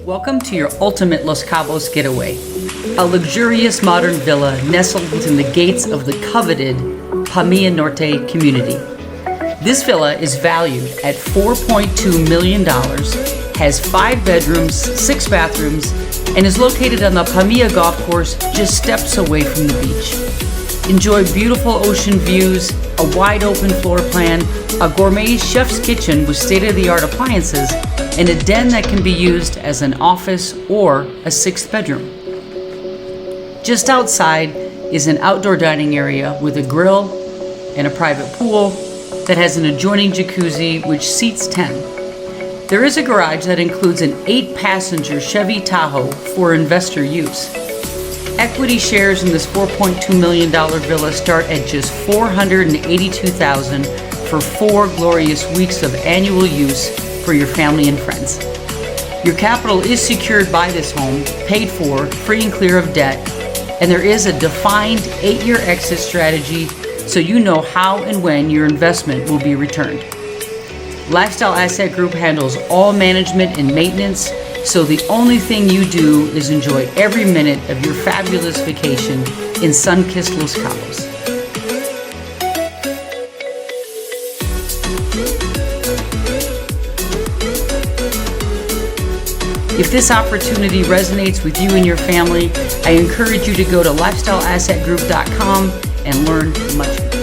Welcome to your ultimate Los Cabos getaway, a luxurious modern villa nestled within the gates of the coveted Palmilla Norte community. This villa is valued at $4.2 million, has 5 bedrooms, 6 bathrooms, and is located on the Palmilla golf course just steps away from the beach. Enjoy beautiful ocean views, a wide open floor plan, a gourmet chef's kitchen with state-of-the-art appliances, and a den that can be used as an office or a 6th bedroom. Just outside is an outdoor dining area with a grill and a private pool that has an adjoining jacuzzi which seats 10. There is a garage that includes an 8-passenger Chevy Tahoe for investor use. Equity shares in this $4.2 million villa start at just $482,000 for 4 glorious weeks of annual use for your family and friends. Your capital is secured by this home, paid for, free and clear of debt, and there is a defined 8-year exit strategy so you know how and when your investment will be returned. Lifestyle Asset Group handles all management and maintenance, so the only thing you do is enjoy every minute of your fabulous vacation in sun-kissed Los Cabos. If this opportunity resonates with you and your family, I encourage you to go to lifestyleassetgroup.com and learn much more.